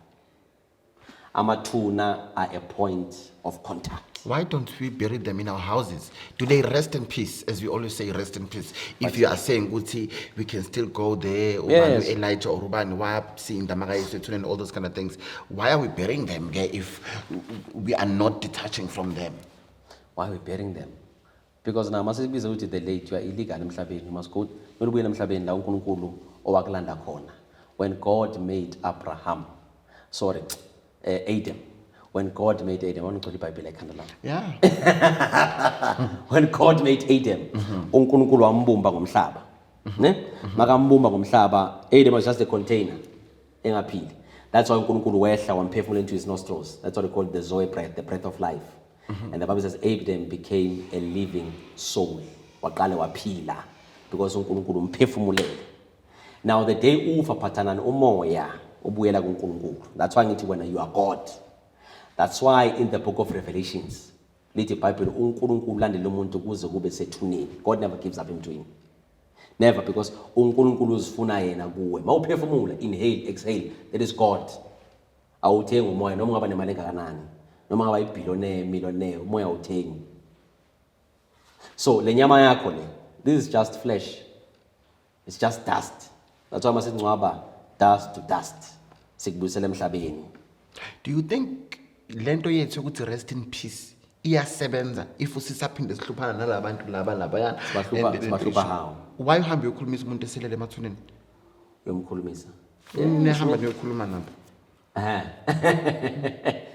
Amathuna are a point of contact. Why don't we bury them in our houses? Do they rest in peace? As we always say, rest in peace. If you are saying, Guti, we can still go there, or Yes. Elijah or Ruban, seeing the Magai and all those kind of things. Why are we burying them if we are not detaching from them? Why are we burying them? Because now masibiza ukuthi the late you are illegal emhlabeni. You must go nolubuya emhlabeni la uNkulunkulu owakulanda khona. When God made Adam. When God made Adam, Yeah. when God made Adam, uNkulunkulu wambumba ngomhlaba. Ne? Makambumba ngomhlaba, Adam was just a container. Engaphili. That's why uNkulunkulu wehla wamphefumula into his nostrils. That's what they call the Zoe breath, the breath of life. And the Bible says Adam became a living soul. Waqale waphila because uNkulunkulu umphefumulele. Now the day ufa phathanani umoya ubuyela kuNkulunkulu. That's why ngithi when you are God. That's why in the book of Revelations, lithi iBhayibheli uNkulunkulu landele umuntu kuze kube sethuneni. God never gives up him to him. Never, because uNkulunkulu uzifuna yena kuwe. Mawuphefumula, inhale, exhale, that is God. Awuthengi umoya noma ungaba nemali engakanani. Noma ngaba ibillionaire, millionaire, umoya awuthengi. So lenyama yakho le, this is just flesh. It's just dust. That's why masithi ngcwaba dust to dust. Sikubuyisela emhlabeni. Do you think lento yethu ukuthi rest in peace iyasebenza if usisaphinde sihluphana nalabantu laba labayana? Sibahlupha how? Why uhambe uyokhulumisa umuntu eselele emathuneni? Uyomkhulumisa. Nehamba niyokhuluma nabo.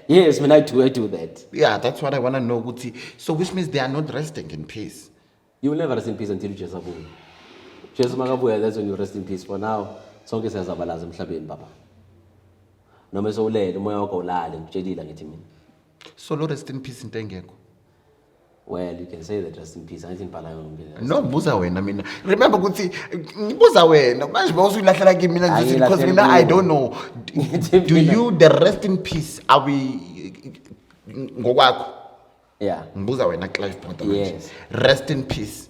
Yes, when I do that. Yeah, that's what I want to know, Guti. So which means they are not resting in peace. You will never rest in peace until you just abuya. Just makabuya, that's when you rest in peace. For now, sonke siyazabalaza emhlabeni baba. Noma sowulele umoya wakho ulale ngitshelile ngithi mina. So lo rest in peace into engekho. Well, you can say that rest in peace. Angithi ngibhala yonke. No, buza wena mina. Remember ukuthi ngibuza wena. Manje mawusuyilahlela kimi mina ngithi because mina I don't know. Do you the rest in peace are we ngokwakho? Yeah. Ngibuza wena Clive Potter. Yes. Rest in peace.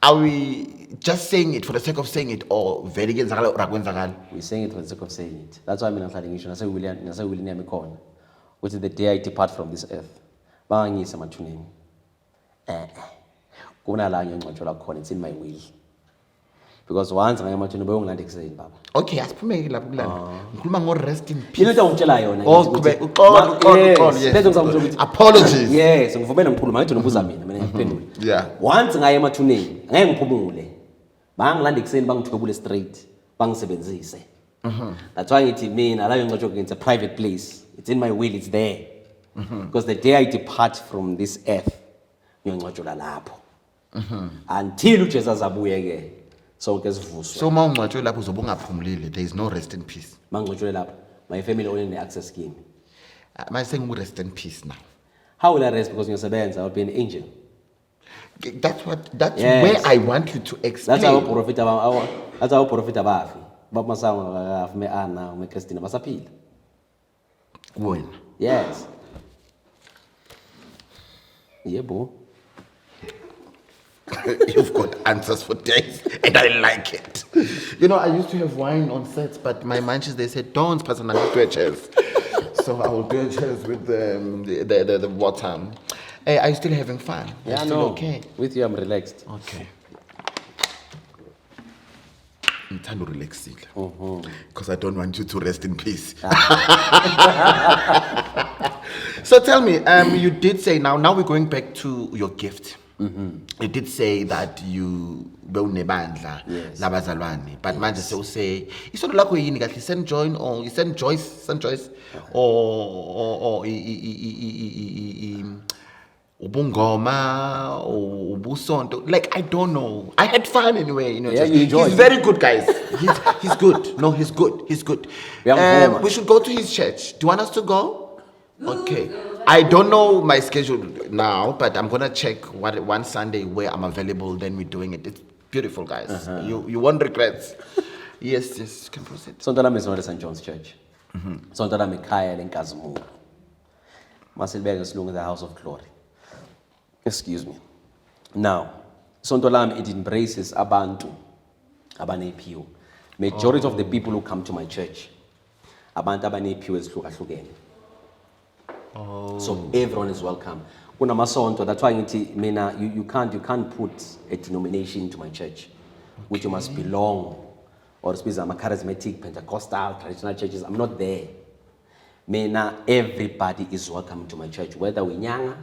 are we just saying it for the sake of saying it, or vele kuyenzakala or akwenzakali? We're saying it for the sake of saying it. That's why I'm not ngisho nasewilini yami khona ukuthi the day I depart from this earth bangangiyise emathuneni. Kunala ngiyongcwatshelwa khona, it's in my will. Because once ngaye emathuneni bayongilanda ekuseni baba. Okay, asiphumeke lapho kulanda. Ngikhuluma ngo rest in peace. Into engitshela yona Oh, uxolo, yes. Bese ngizama ukuthi Apologies. yes, ngivumela ngikhuluma ngathi nobuza mina ngiyaphendula. Yeah. Once ngaye emathuneni ngeke ngiphumule. Bangilanda ekuseni bangithwebule straight, bangisebenzise. That's why ngithi mina la ngicwatshelwa it's a private place. It's in my will, it's there. Because the day I depart from this earth ngiyongcwatshelwa lapho. Until uJesu azabuye ke sonke sivuswe. So mawungcwatshwe lapho uzobe ungaphumulile, there is no rest in peace. Mangcwatshwe lapho my family only the access scheme. Manje sengu rest in peace now. How will I rest because ngiyosebenza I'll be an angel. That's Yes. where I want you to explain. That's how prophet abafi. Baba masango akafi me Anna me Christina basaphila. When? Yes. Yebo. You've got answers for days, and I like it. You know, I used to have wine on sets, but my manches, they said, don't personally do a chairs. So I will do a chairs with the water. Hey, are you still having fun? Yeah, You're still no. okay? With you I'm relaxed. Okay. I'm trying to relax because I don't want you to rest in peace. So tell me, you did say now we're going back to your gift. You did say that you bewunebandla Yes. labazalwane, but manje sewuse isondo lakho yini kahle, St. John or St. Joyce, or ubungoma or ubusonto, like I don't know. I had fun anyway, you know. Yeah, you enjoyed He's it. very good, guys. He's good. No, he's good. He's good. Yeah, We should go to his church. Do you want us to go? Okay. I don't know my schedule now, but I'm gonna check one Sunday where I'm available. Then we're doing it. It's beautiful, guys. You won't regret. Yes, you can proceed. Sonto lami is not at St. John's Church. Sonto lami ekhaya leNkazimulu. Masilibeke isilungu the House of Glory. Excuse me. Now, Sonto lami it embraces abantu abanephiwo. Majority of the people who come to my church abantu abanephiwo ezihlukahlukene. So everyone is welcome. Kunamasonto, that's why ngithi mina you can't put a denomination into my church, which you must belong, or speak I'm a charismatic, Pentecostal, traditional churches. I'm not there. Mina everybody is welcome to my church, whether unyanga,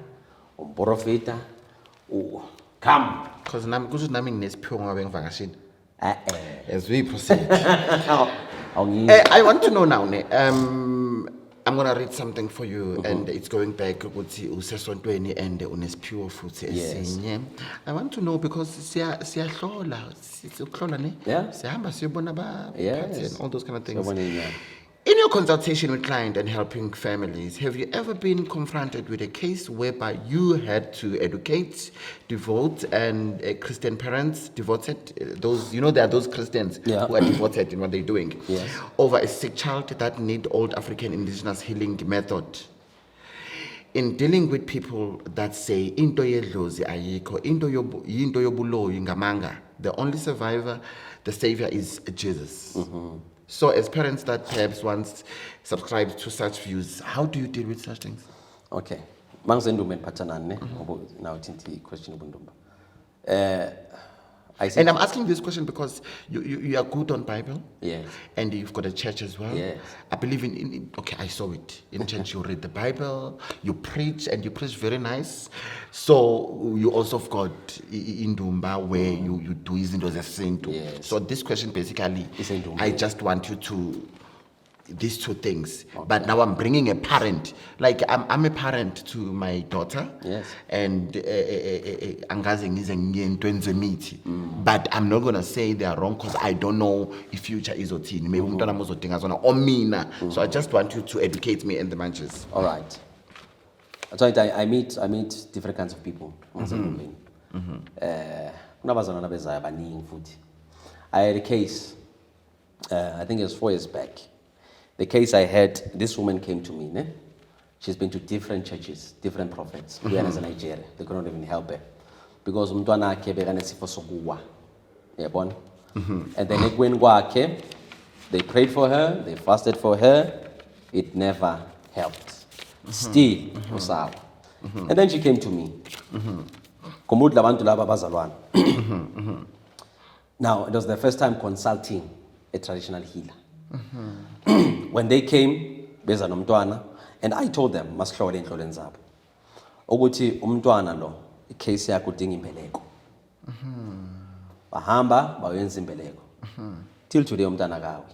umprofeta, come. Because nami nginesiphiwo ngoba ngivakashini. As we proceed. I want to know now, I'm gonna read something for you, and it's going back ukuthi usesontweni and unesiphiwo futhi esinye. I want to know because siyahlola ne? Yeah. Siyahamba siyobona abaphathi and all those kind of things. Siyabona inyanga. In your consultation with clients and helping families, have you ever been confronted with a case whereby you had to educate, devote, and Christian parents devoted? Those, you know, there are those Christians who are devoted in what they're doing over a sick child that need old African indigenous healing method. In dealing with people that say into yedlozi ayikho, into yobuloyi ngamanga, the only survivor, the savior is Jesus. So as parents that perhaps once subscribe to such views, how do you deal with such things? Okay. Mangizenduma emphathanane now tinti question ubundumba. I said, And I'm asking this question because you are good on Bible. Yes. And you've got a church as well. Yes. I believe okay, I saw it. In church you read the Bible, you preach, and you preach very nice. So you also have got Indumba where you do izinto zesintu. Yes. So this question basically, Is Indumba. I just want you to these two things. Okay. But now I'm bringing a parent. Like I'm a parent to my daughter. Yes. And but I'm not gonna say they are wrong because I don't know if future is otini. Maybe umntwana mozodinga zona or mina. So I just want you to educate me in the manches. All right. So I meet different kinds of people. Kunabazana nabezayo abaningi futhi. I had a case. I think it was 4 years back. The case I had, this woman came to me. Ne? She's been to different churches, different prophets. We are in Nigeria. They couldn't even help her. because umntwana wakhe bekanesifo sokuwa. Yabona? And then ekweni kwakhe, they prayed for her, they fasted for her, it never helped. Still, usawa. And then she came to me. Khumbula labantu laba abazalwana. Now, it was the first time consulting a traditional healer. When they came, beza nomntwana, and I told them, masihlole enhlolweni zabo. Ukuthi umntwana lo, icase yakhe udinga imbeleko. Bahamba, bayenza imbeleko. Till today umntwana akawi.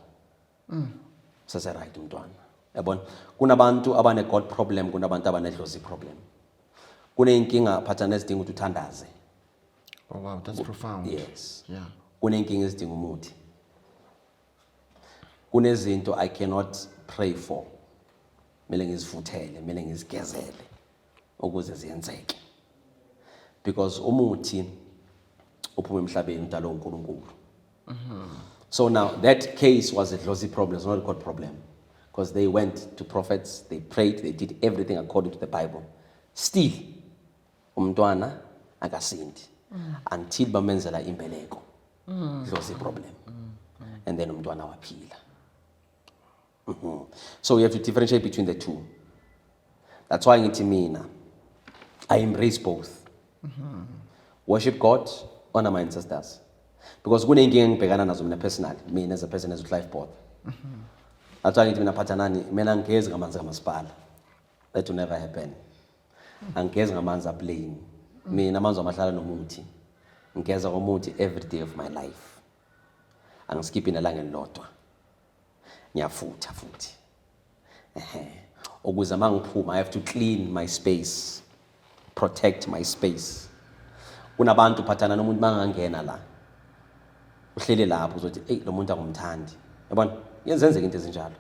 Sase right umntwana. Yabona? Kunabantu abane God problem, kunabantu abane dlozi problem. Kunenkinga phathana ezidinga ukuthi uthandaze. Oh wow, that's profound. Yes. Yeah. Kunenkinga ezidinga umuthi. Kunezinto I cannot pray for. Mele ngizifuthele, mele ngizigezele ukuze ziyenzeke. Because umuthi uphuma emhlabeni udalwe uNkulunkulu. So now that case was a dlozi problem, it's not a God problem. Because they went to prophets, they prayed, they did everything according to the Bible. Still, umntwana akasindi until bamenzela imbeleko. Dlozi problem. And then umntwana waphila. So we have to differentiate between the two. That's why ngithi mina, I embrace both. Worship God, honor my ancestors. Because kunenkinga engibhekana nazo mina personally, mina as a person as a life board. That's why ngithi mina phathanani, mina ngigezi ngamanzi kamasipala. That will never happen. Angigezi ngamanzi aplain. Mina amanzi amahlala nomuthi. Ngigeza ngomuthi every day of my life. Angiskiphi nelanga elilodwa. Ngiyafutha futhi. Ukuze mangiphuma, I have to clean my space, protect my space. Kunabantu phathana nomuntu mangangena la. Uhlele lapho uzothi hey lo muntu angumthandi. Yabona? Yenzenzeka into ezinjalo.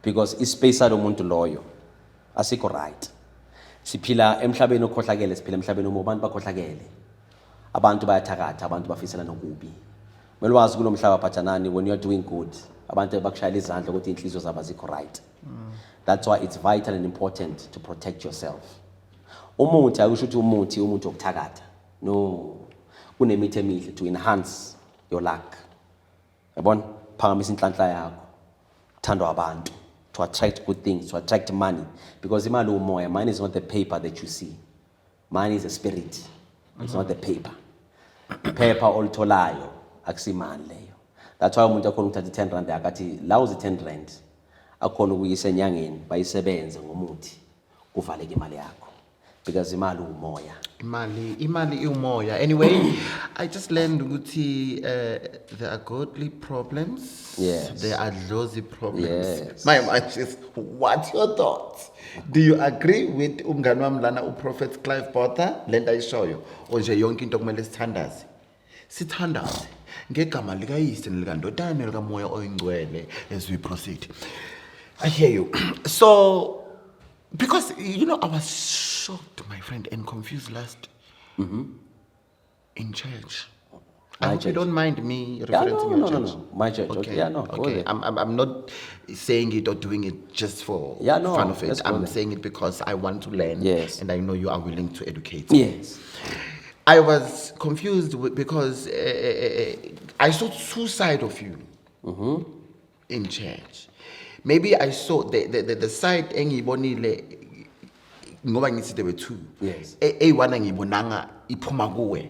Because ispace salo muntu loyo asikho right. Siphila emhlabeni okhohlakele, siphila emhlabeni abantu bakhohlakele. Abantu bayathakatha, abantu bafisela nokubi. Mele wazi kulomhlaba phathanani when you are doing good, abantu bakushayela izandla ukuthi inhliziyo zabo azikho right. That's why it's vital and important to protect yourself. Umuthi akusho ukuthi umuthi okuthakatha. No. Kunemithi emihle to enhance your luck. Yabona? Phakamisa inhlanhla yakho. Thandwa abantu, to attract good things, to attract money. Because imali umoya, money is not the paper that you see. Money is a spirit. It's not the paper. Paper oltholayo akusimali leyo. That's why umuntu akhona ukuthatha 10 rand akathi la uzi 10 rand akhona ukuyisa enyangeni bayisebenze ngomuthi kuvaleke imali yakho. Because imali umoya. Imali umoya. Anyway, I just learned ukuthi there are godly problems. Yes. There are dlozi problems. Yes. My mind is, what's your thoughts? Do you agree with umngani wami lana uProphet Clive Botha lento ayishoyo or nje yonke into kumele sithandaze? Sithandaze ngegama likayise nelikandodana nelikamoya oyingcwele as we proceed. I hear you. So because, you know, I was shocked, my friend, and confused last in church. I hope you don't mind me referencing your church. No. My church. Okay, yeah, no. Okay. I'm not saying it or doing it just for fun of it. I'm saying it because I want to learn. Yes. And I know you are willing to educate me. Yes. I was confused because I saw two sides of you in church. Maybe I saw the side engibonile ngoba ngithi there were two. Yes. One ngibonanga iphuma kuwe.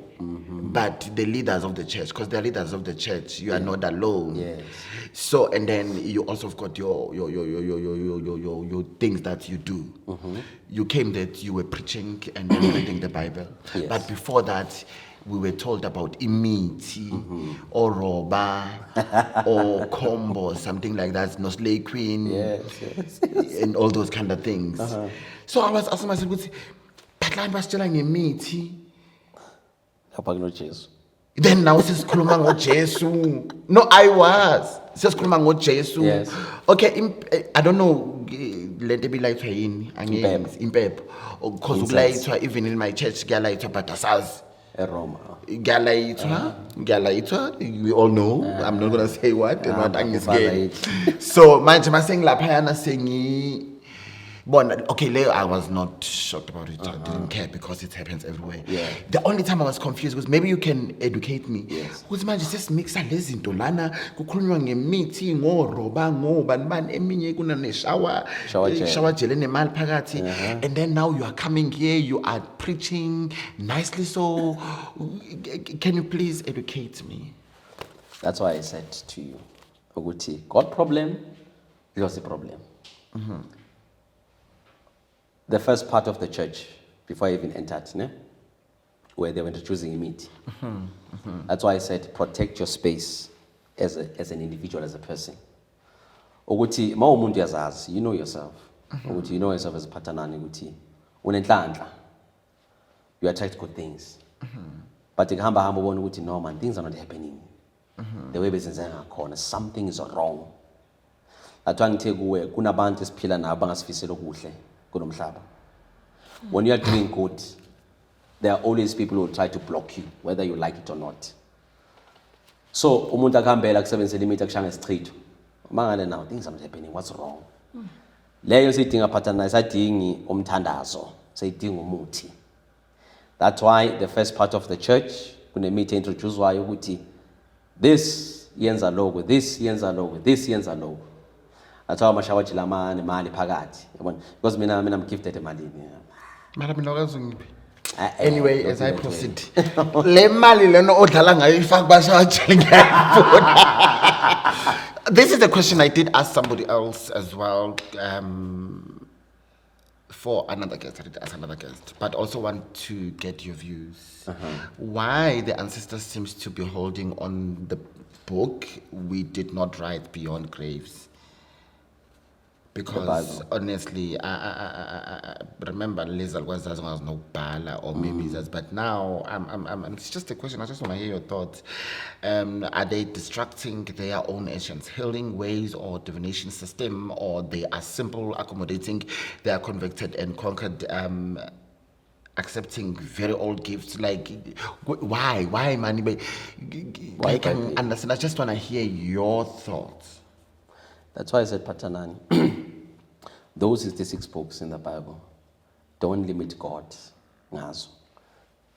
But the leaders of the church, because they're leaders of the church, you are not alone. Yes. So and then you also have got your things that you do. You came that you were preaching and then reading the Bible. Yes. But before that, we were told about imiti or roba or combo, something like that, no slay queen, Yes. and all those kind of things. So I was asking myself, but I was telling imiti. Then now sisikhuluma ngoJesu. No, I was. Sisikhuluma ngoJesu. Yes. Okay, I don't know lento ebilayithwa yini angiyenzi impepho. Because ukulayithwa even in my church kuyalayithwa but asazi. Roma. Galaitwa, we all know. I'm not gonna say what and what angisgale. So manje masengilapha yana But okay, later I was not shocked about it. I didn't care because it happens everywhere. Yeah. The only time I was confused was maybe you can educate me. Yes. Ukuthi manje sesimixa lezi zinto lana kukhulunywa ngemithi ngoroba ngobani bani eminye kuna shower gel enemali phakathi, and then now you are coming here, you are preaching nicely, so can you please educate me? That's why I said to you, ukuthi God problem, it was the problem. The first part of the church, before I even entered, where they were introducing meat. That's why I said protect your space as an individual, as a person. Ukuthi ma umuntu yazazi, you know yourself. Ukuthi you know yourself as a pathanani ukuthi unenhlanhla. You attract good things. But ikahamba hamba ubona ukuthi no man, things are not happening. The way bezenza ngakhona, something is wrong. That's why ngithe kuwe kunabantu esiphila nabo bangasifisela okuhle kulomhlaba. When you are doing good, there are always people who will try to block you, whether you like it or not. So umuntu akuhambela kusebenzela imithi akushaya ngesichitho. Mangale now, things are not happening. What's wrong? Leyo siyidinga pathanani, sayidingi umthandazo, sayidinga umuthi. That's why the first part of the church kunemithi introducewayo ukuthi this yenza lokho, this yenza lokho, this yenza lokho. That's why amashawa jila imali phakathi. Because mina I'm gifted emalini. Mara mina akazungiphi. Anyway, as I proceed, le mali lena odlala ngayo ifaka bashawa ngiyayifuna. This is a question I did ask somebody else as well. For another guest, I did ask another guest, but also want to get your views. Why the ancestors seems to be holding on the book we did not write beyond graves? Because honestly, I remember Lizal was no bala or maybe that's, but now it's just a question. I just want to hear your thoughts. Are they distracting their own ancient healing ways or divination system, or they are simple accommodating their convicted and conquered, accepting very old gifts? Like, why money? Why can understand? I just want to hear your thoughts. That's why I said pathanani. Those 66 books in the Bible don't limit God ngazo.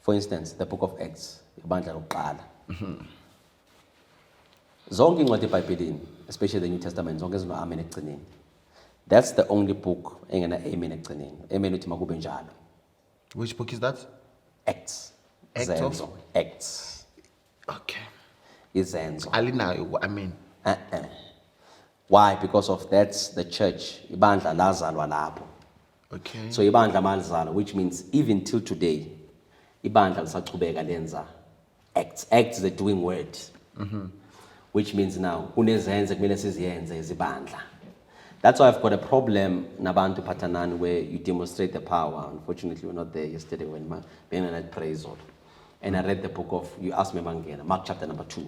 For instance, the book of Acts, ibandla lokuqala. Zonke incwadi eBhayibhelini, especially the New Testament, zonke zino amen ekugcineni. That's the only book engena amen ekugcineni. Amen uthi makube njalo. Which book is that? Acts. Zenzo. Acts. Okay. Izenzo. Alinayo, amen. Why? Because of that's the church. Ibandla lazalwa lapho. Okay. So ibandla malizalwa, which means even till today, ibandla lisaqhubeka lenza acts. Acts is a doing word. Which means now kunezenze kumele siziyenze izibandla. That's why I've got a problem nabantu pathanani where you demonstrate the power. Unfortunately, we're not there yesterday when Ben and I praised all. And I read the book of, you asked me Mangena, Mark chapter number 2,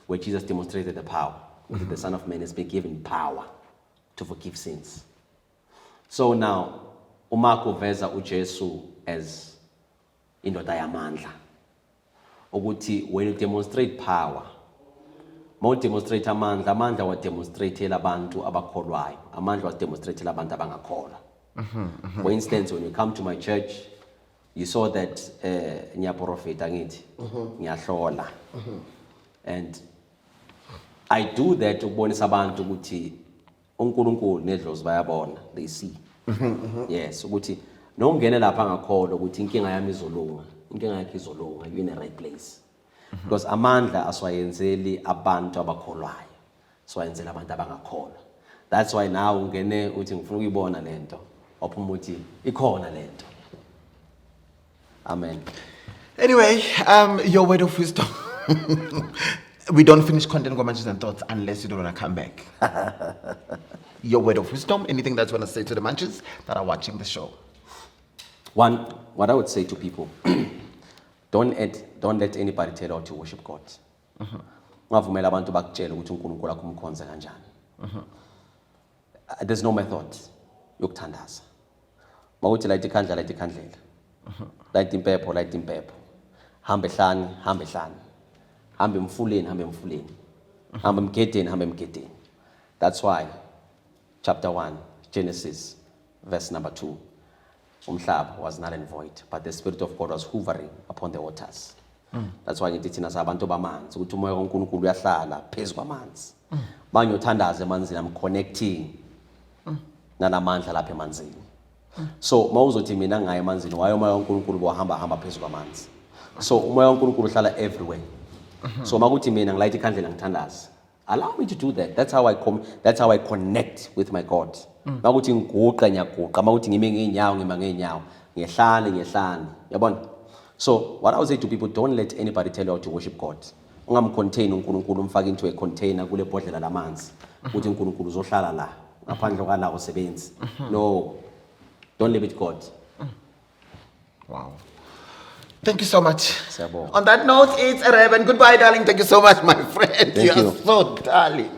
where Jesus demonstrated the power. The Son of Man has been given power to forgive sins. So now, uMark uveza uJesu as indoda yamandla. Ukuthi when you demonstrate power, ma demonstrate amandla wa demonstrate abantu abakholwayo. Amandla wa demonstrate abantu abangakholwa. For instance, when you come to my church, you saw that ngiyaprofita ngithi ngiyahlola. And I do that ukubonisa abantu ukuthi uNkulunkulu nedlozi bayabona, they see. Yes, ukuthi nongene lapha ngakholwa ukuthi inkinga yami izolunga, inkinga yakhe izolunga, you're in the right place. Because amandla aswayenzeli abantu abakholwayo, aswayenzela abantu abangakholwa. That's why now ungene uthi ngifuna ukuyibona lento, ophuma uthi ikhona lento. Amen. Anyway, your word of wisdom. We don't finish content comments and thoughts unless you don't want to come back. Your word of wisdom, anything that you want to say to the munches that are watching the show? One, what I would say to people, don't let anybody tell you how to worship God. Ungavumela abantu bakutshela ukuthi uNkulunkulu wakho umkhonze kanjani. There's no method yokuthandaza. Mawuthi light ikhandla, light ikhandlela. Light impepho, light impepho. Hambe hlani, hambe hlani. Hambe emfuleni, hambe emfuleni. Hambe emgedeni, hambe emgedeni. That's why chapter 1, Genesis, verse number 2. Umhlaba was null and void, but the Spirit of God was hovering upon the waters. That's why ngithi thina sabantu bamanzi ukuthi umoya kaNkulunkulu uyahlala phezu kwamanzi. Mangiyothandaza emanzini, I'm connecting nanamandla lapha emanzini. So mawuzothi mina ngaye emanzini, waye umoya kaNkulunkulu bohamba phezu kwamanzi. So umoya kaNkulunkulu uhlala everywhere. So makuthi mina ngilayitha ikhandlela ngithandaza, allow me to do that. That's how I connect with my God. Makuthi ngiguqa ngiyaguqa, makuthi ngime ngeenyawo ngima ngeenyawo, ngiyehlane. Yabona? So what I would say to people, don't let anybody tell you how to worship God. Ungamcontain uNkulunkulu umfake into a container kule bhodlela lamanzi. Uthi uNkulunkulu uzohlala la. Ngaphandle kwala usebenzi. No. Don't leave it God. Wow. Thank you so much. Siyabonga. On that note, it's Reben. Goodbye, darling. Thank you so much, my friend. Thank you you. are so darling.